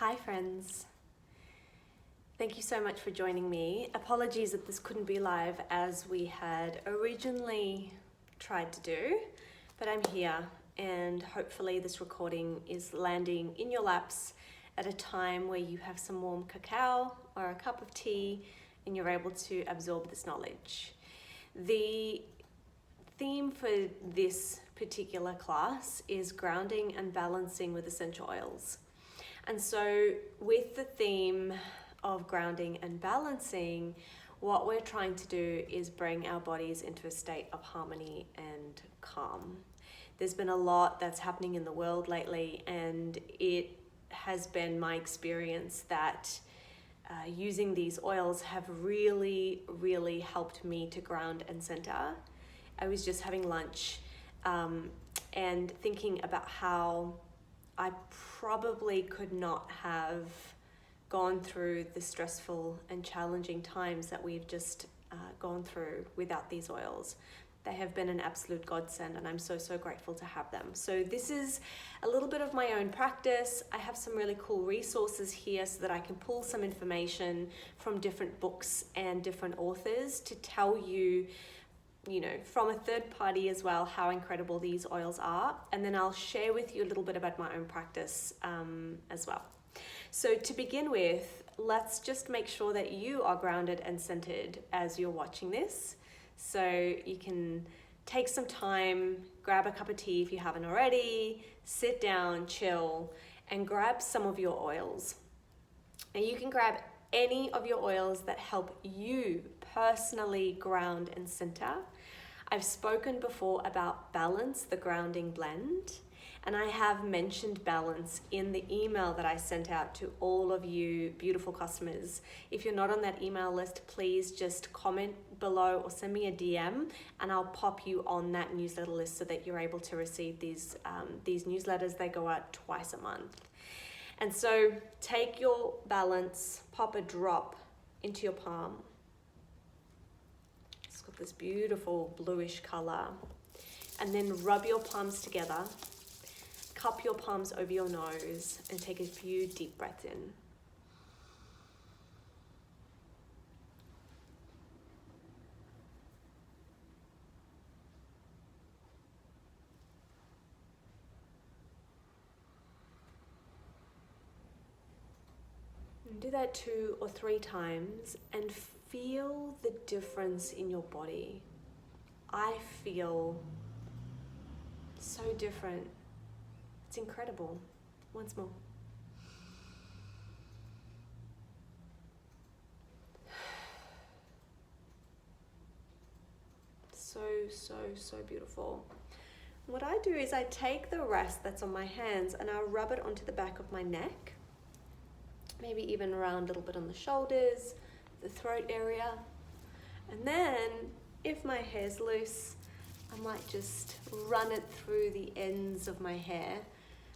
Hi friends. Thank you so much for joining me. Apologies that this couldn't be live as we had originally tried to do, but I'm here and hopefully this recording is landing in your laps at a time where you have some warm cacao or a cup of tea and you're able to absorb this knowledge. The theme for this particular class is grounding and balancing with essential oils. And so with the theme of grounding and balancing, what we're trying to do is bring our bodies into a state of harmony and calm. There's been a lot that's happening in the world lately, and it has been my experience that using these oils have really helped me to ground and center. I was just having lunch and thinking about how I probably could not have gone through the stressful and challenging times that we've just gone through without these oils. They have been an absolute godsend, and I'm so grateful to have them. So this is a little bit of my own practice. I have some really cool resources here so that I can pull some information from different books and different authors to tell you, from a third party as well, how incredible these oils are. And then I'll share with you a little bit about my own practice as well. So to begin with, let's just make sure that you are grounded and centered as you're watching this. So you can take some time, grab a cup of tea if you haven't already, sit down, chill, and grab some of your oils. And you can grab any of your oils that help you personally ground and center. I've spoken before about Balance, the grounding blend, and I have mentioned Balance in the email that I sent out to all of you beautiful customers. If you're not on that email list, please just comment below or send me a DM and I'll pop you on that newsletter list so that you're able to receive these newsletters. They go out twice a month. And so take your Balance, pop a drop into your palm. It's got this beautiful bluish color. And then rub your palms together, cup your palms over your nose, and take a few deep breaths in. And do that 2 or 3 times and feel the difference in your body. I feel so different. It's incredible. Once more. So beautiful. What I do is I take the rest that's on my hands and I rub it onto the back of my neck. Maybe even around a little bit on the shoulders, the throat area. And then, if my hair's loose, I might just run it through the ends of my hair.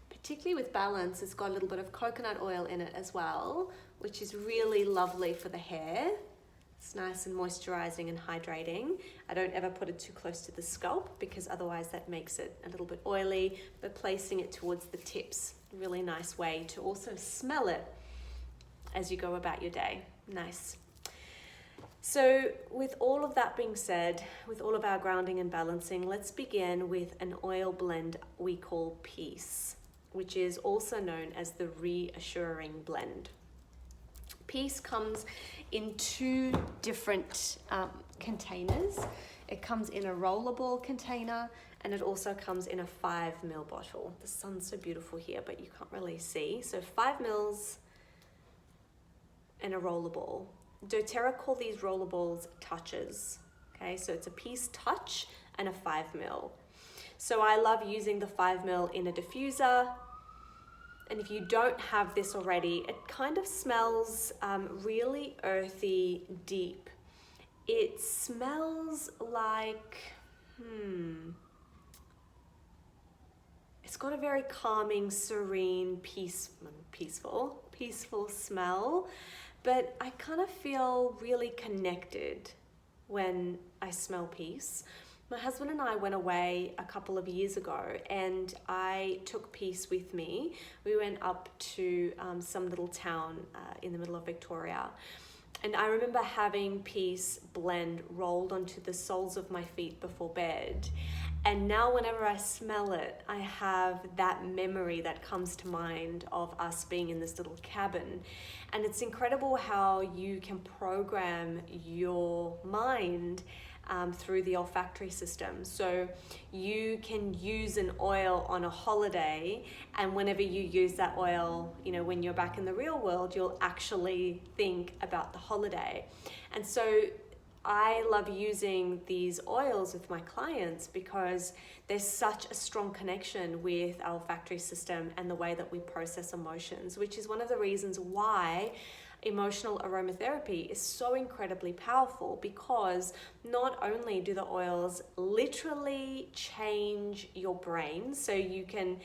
Particularly with Balance, it's got a little bit of coconut oil in it as well, which is really lovely for the hair. It's nice and moisturizing and hydrating. I don't ever put it too close to the scalp because otherwise that makes it a little bit oily, but placing it towards the tips, really nice way to also smell it as you go about your day. Nice. So with all of that being said, with all of our grounding and balancing, let's begin with an oil blend we call Peace, which is also known as the Reassuring Blend. Peace comes in 2 different containers. It comes in a rollable container and it also comes in a 5 ml bottle. The sun's so beautiful here, but you can't really see. So 5 ml and a rollerball. doTERRA call these rollerballs touches. Okay, so it's a Peace touch and a 5 ml. So I love using the 5 ml in a diffuser. And if you don't have this already, it kind of smells really earthy, deep. It smells like, it's got a very calming, serene, peaceful smell. But I kind of feel really connected when I smell Peace. My husband and I went away a couple of years ago, and I took peace with me. We went up to some little town in the middle of Victoria, and I remember having peace blend rolled onto the soles of my feet before bed. And now whenever I smell it, I have that memory that comes to mind of us being in this little cabin. And it's incredible how you can program your mind through the olfactory system. So you can use an oil on a holiday, and whenever you use that oil, when you're back in the real world, you'll actually think about the holiday. And so I love using these oils with my clients because there's such a strong connection with our olfactory system and the way that we process emotions, which is one of the reasons why emotional aromatherapy is so incredibly powerful, because not only do the oils literally change your brain, so you can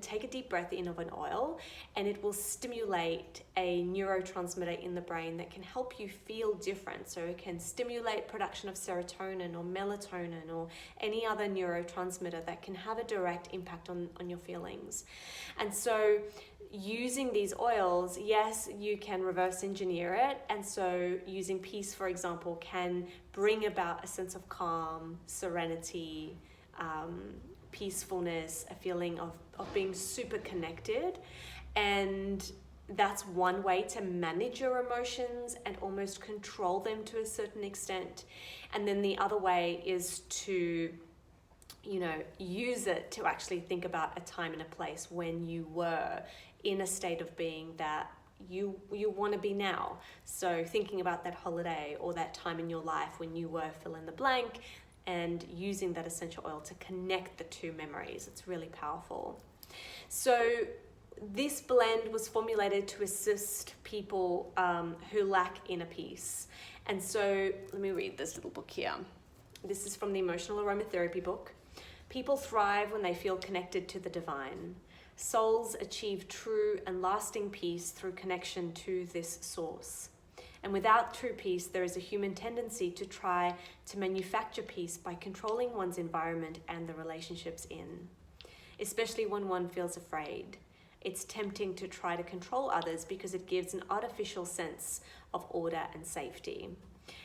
take a deep breath in of an oil and it will stimulate a neurotransmitter in the brain that can help you feel different. So it can stimulate production of serotonin or melatonin or any other neurotransmitter that can have a direct impact on your feelings. And so using these oils, yes, you can reverse engineer it. And so using peace, for example, can bring about a sense of calm, serenity, peacefulness, a feeling of being super connected. And that's one way to manage your emotions and almost control them to a certain extent. And then the other way is to use it to actually think about a time and a place when you were in a state of being that you want to be now. So thinking about that holiday or that time in your life when you were fill in the blank, and using that essential oil to connect the two memories. It's really powerful. So this blend was formulated to assist people who lack inner peace. And so let me read this little book here. This is from the Emotional Aromatherapy book. People thrive when they feel connected to the divine. Souls achieve true and lasting peace through connection to this source. And without true peace, there is a human tendency to try to manufacture peace by controlling one's environment and the relationships in, especially when one feels afraid. It's tempting to try to control others because it gives an artificial sense of order and safety.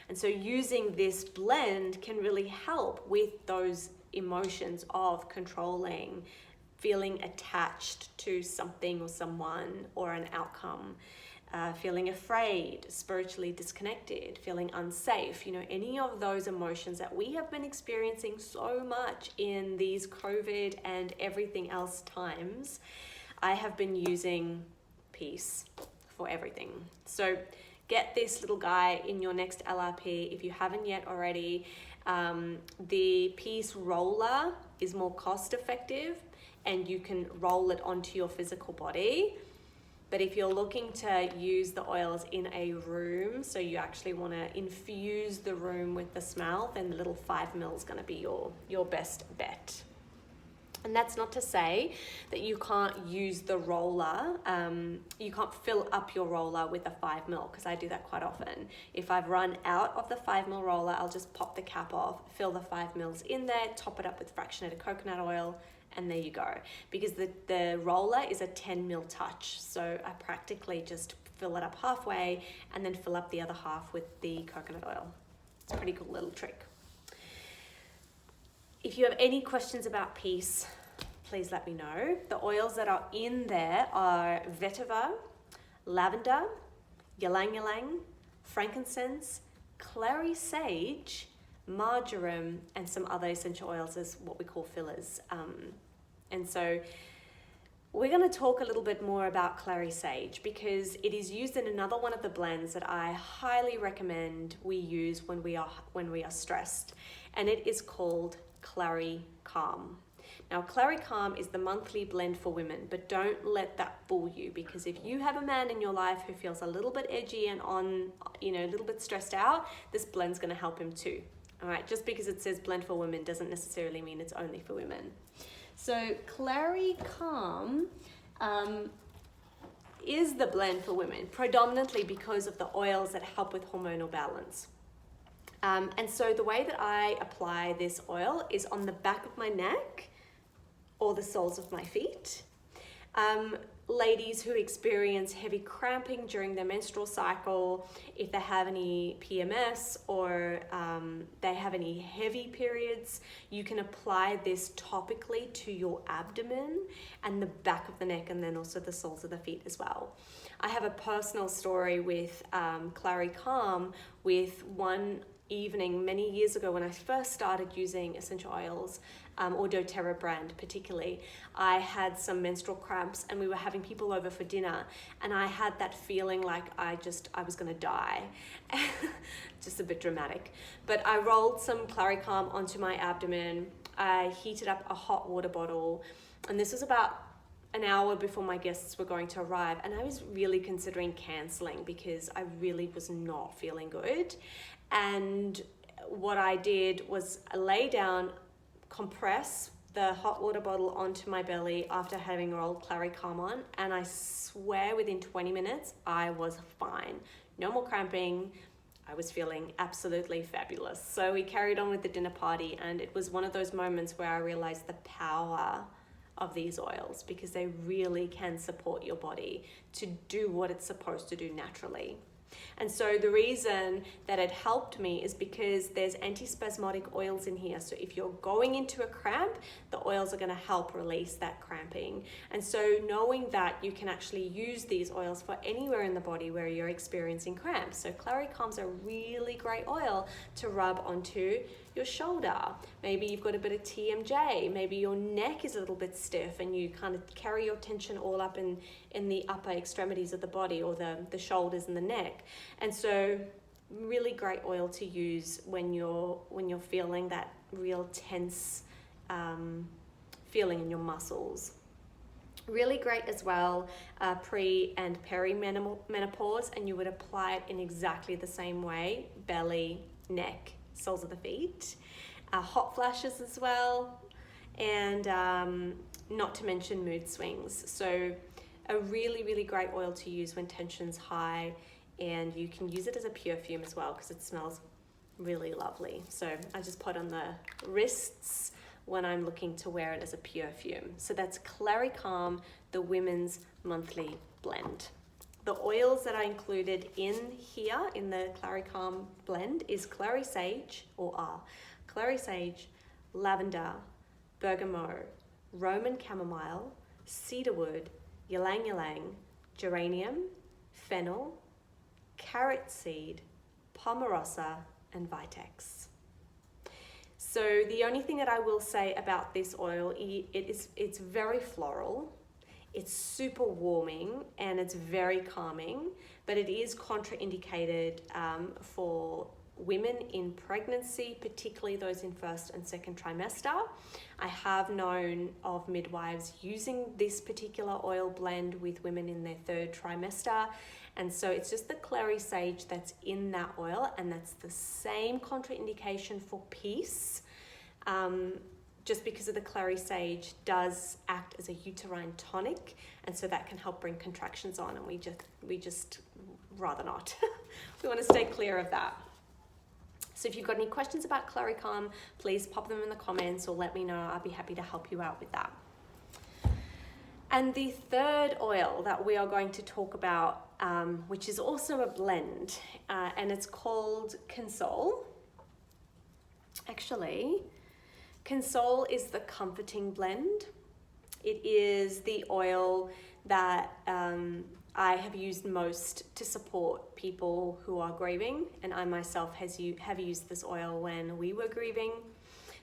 And so using this blend can really help with those emotions of controlling, feeling attached to something or someone or an outcome, feeling afraid, spiritually disconnected, feeling unsafe, any of those emotions that we have been experiencing so much in these COVID and everything else times. I have been using peace for everything. So get this little guy in your next LRP if you haven't yet already. The peace roller is more cost effective and you can roll it onto your physical body. But if you're looking to use the oils in a room, so you actually want to infuse the room with the smell, then the little 5 ml is going to be your best bet. And that's not to say that you can't use the roller. You can't fill up your roller with a 5 ml, because I do that quite often. If I've run out of the 5 ml roller, I'll just pop the cap off, fill the 5 ml in there, top it up with fractionated coconut oil, and there you go. Because the roller is a 10 ml touch. So I practically just fill it up halfway and then fill up the other half with the coconut oil. It's a pretty cool little trick. If you have any questions about peace, please let me know. The oils that are in there are vetiver, lavender, ylang ylang, frankincense, clary sage, marjoram, and some other essential oils as what we call fillers. And so we're going to talk a little bit more about clary sage, because it is used in another one of the blends that I highly recommend we use when we are stressed, and it is called Clary Calm. Now, Clary Calm is the monthly blend for women, but don't let that fool you, because if you have a man in your life who feels a little bit edgy and a little bit stressed out, this blend's going to help him too. All right, just because it says blend for women doesn't necessarily mean it's only for women. So Clary Calm is the blend for women, predominantly because of the oils that help with hormonal balance. And so the way that I apply this oil is on the back of my neck or the soles of my feet. Ladies who experience heavy cramping during their menstrual cycle, if they have any PMS or they have any heavy periods, you can apply this topically to your abdomen and the back of the neck, and then also the soles of the feet as well. I have a personal story with Clary Calm with one evening many years ago when I first started using essential oils, or doTERRA brand particularly. I had some menstrual cramps and we were having people over for dinner, and I had that feeling like I was gonna die. Just a bit dramatic. But I rolled some Clary Calm onto my abdomen. I heated up a hot water bottle, and this was about an hour before my guests were going to arrive, and I was really considering cancelling because I really was not feeling good. And what I did was lay down, compress the hot water bottle onto my belly after having rolled Clary Calm on, and I swear within 20 minutes I was fine. No more cramping. I was feeling absolutely fabulous. So we carried on with the dinner party, and it was one of those moments where I realized the power of these oils, because they really can support your body to do what it's supposed to do naturally. And so the reason that it helped me is because there's antispasmodic oils in here. So if you're going into a cramp, the oils are going to help release that cramping. And so knowing that you can actually use these oils for anywhere in the body where you're experiencing cramps. So Clary Calm's a really great oil to rub onto your shoulder. Maybe you've got a bit of TMJ. Maybe your neck is a little bit stiff and you kind of carry your tension all up in the upper extremities of the body, or the shoulders and the neck. And so really great oil to use when you're feeling that real tense feeling in your muscles. Really great as well pre and perimenopause, and you would apply it in exactly the same way: belly, neck, soles of the feet. Hot flashes as well, and not to mention mood swings. So a really, really great oil to use when tension's high, and you can use it as a perfume as well because it smells really lovely. So I just put on the wrists when I'm looking to wear it as a perfume. So that's Clary Calm, the Women's Monthly Blend. The oils that I included in here in the Clary Calm blend is clary sage, clary sage, lavender, bergamot, Roman chamomile, cedarwood, ylang ylang, geranium, fennel, carrot seed, palmarosa, and vitex. So the only thing that I will say about this oil, it's very floral, it's super warming, and it's very calming, but it is contraindicated for women in pregnancy, particularly those in first and second trimester. I have known of midwives using this particular oil blend with women in their third trimester. And so it's just the clary sage that's in that oil, and that's the same contraindication for peace. Just because of the clary sage does act as a uterine tonic, and so that can help bring contractions on, and we just rather not. We want to stay clear of that. So if you've got any questions about Clary Calm, please pop them in the comments or let me know. I'll be happy to help you out with that. And the third oil that we are going to talk about, which is also a blend, and it's called Console. Actually, Console is the comforting blend. It is the oil that I have used most to support people who are grieving, and I myself have used this oil when we were grieving.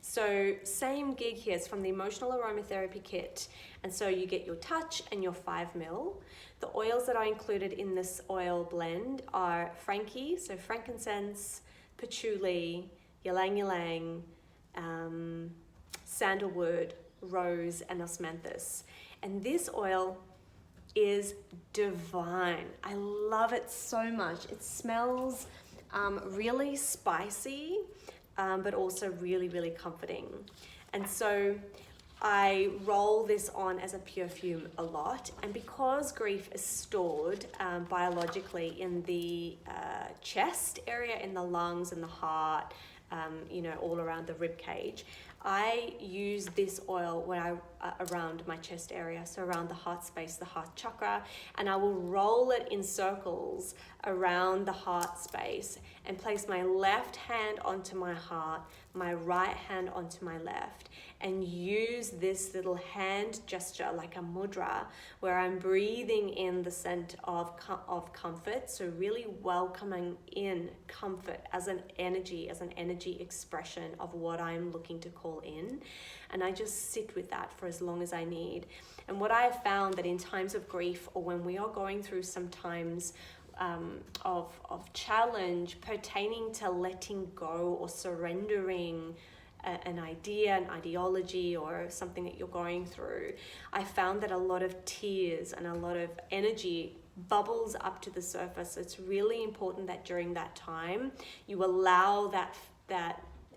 So same gig here, it's from the Emotional Aromatherapy Kit, and so you get your touch and your 5 ml. The oils that I included in this oil blend are frankincense, patchouli, ylang ylang, sandalwood, rose, and osmanthus. And this oil is divine. I love it so much. It smells really spicy, but also really, really comforting. And so I roll this on as a perfume a lot, and because grief is stored biologically in the chest area, in the lungs and the heart, all around the rib cage, I use this oil when I around my chest area, so around the heart space, the heart chakra, and I will roll it in circles around the heart space and place my left hand onto my heart, my right hand onto my left, and use this little hand gesture like a mudra where I'm breathing in the scent of comfort, so really welcoming in comfort as an energy expression of what I'm looking to call in. And I just sit with that for as long as I need. And what I have found that in times of grief, or when we are going through some times of challenge pertaining to letting go or surrendering an idea, an ideology, or something that you're going through, I found that a lot of tears and a lot of energy bubbles up to the surface. It's really important that during that time you allow that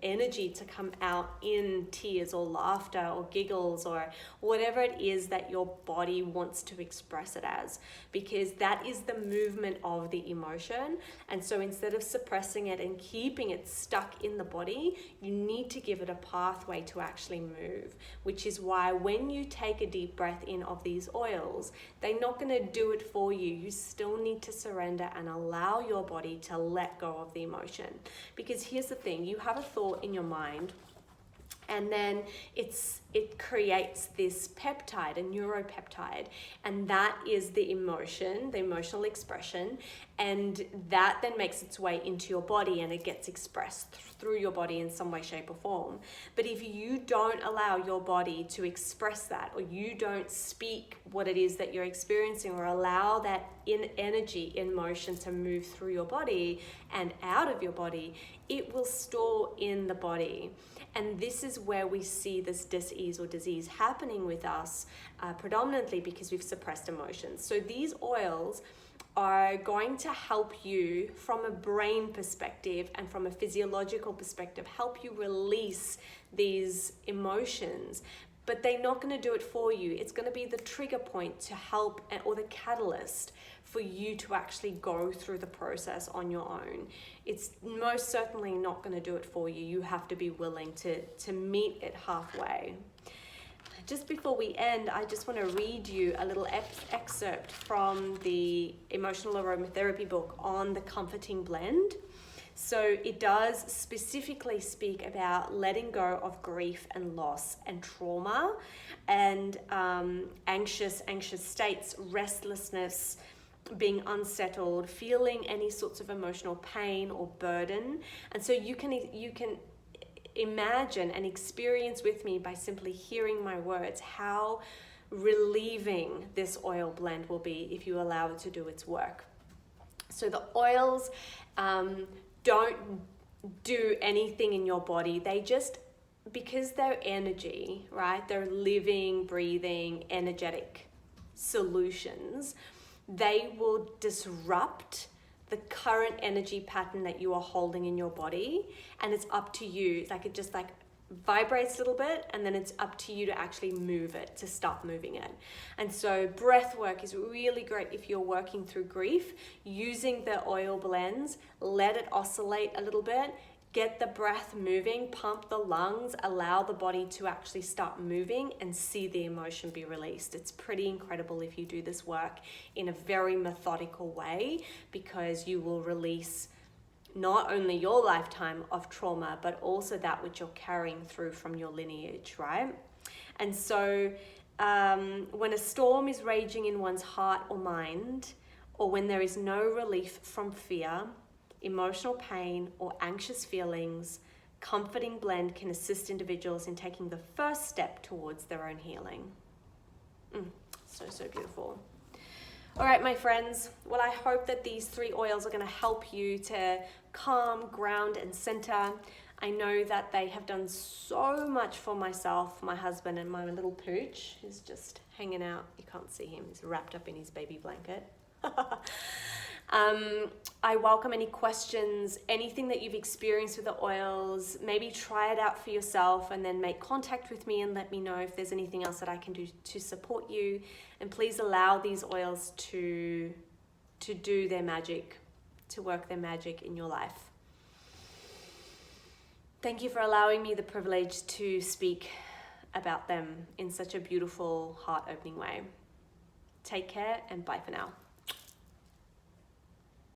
energy to come out in tears or laughter or giggles or whatever it is that your body wants to express it as, because that is the movement of the emotion. And so instead of suppressing it and keeping it stuck in the body, you need to give it a pathway to actually move, which is why when you take a deep breath in of these oils, they're not going to do it for you. You still need to surrender and allow your body to let go of the emotion. Because here's the thing, you have a thought in your mind, and then it creates this peptide, a neuropeptide, and that is the emotion, the emotional expression, and that then makes its way into your body and it gets expressed through your body in some way, shape, or form. But if you don't allow your body to express that, or you don't speak what it is that you're experiencing, or allow that energy, in motion to move through your body and out of your body, it will store in the body. And this is where we see this dis-ease or disease happening with us, predominantly because we've suppressed emotions. So these oils are going to help you from a brain perspective and from a physiological perspective, help you release these emotions. But they're not going to do it for you. It's going to be the trigger point to help, or the catalyst for you to actually go through the process on your own. It's most certainly not going to do it for you. You have to be willing to meet it halfway. Just before we end, I just want to read you a little excerpt from the Emotional Aromatherapy book on the comforting blend. So it does specifically speak about letting go of grief and loss and trauma and anxious states, restlessness, being unsettled, feeling any sorts of emotional pain or burden. And so you can imagine and experience with me, by simply hearing my words, how relieving this oil blend will be if you allow it to do its work. So the oils don't do anything in your body. They just, because they're energy, right? They're living, breathing, energetic solutions. They will disrupt the current energy pattern that you are holding in your body, and it's up to you. It just vibrates a little bit, and then it's up to you to actually move it, to stop moving it. And so breath work is really great if you're working through grief, using the oil blends. Let it oscillate a little bit, get the breath moving, pump the lungs, allow the body to actually start moving and see the emotion be released. It's pretty incredible if you do this work in a very methodical way, because you will release not only your lifetime of trauma, but also that which you're carrying through from your lineage, right? And so when a storm is raging in one's heart or mind, or when there is no relief from fear, emotional pain, or anxious feelings, comforting blend can assist individuals in taking the first step towards their own healing. So beautiful. All right, my friends. Well, I hope that these 3 oils are going to help you to calm, ground, and center. I know that they have done so much for myself, my husband, and my little pooch. He's just hanging out. You can't see him. He's wrapped up in his baby blanket. I welcome any questions, anything that you've experienced with the oils. Maybe try it out for yourself and then make contact with me and let me know if there's anything else that I can do to support you. And please allow these oils to do their magic, to work their magic in your life. Thank you for allowing me the privilege to speak about them in such a beautiful, heart-opening way. Take care and bye for now.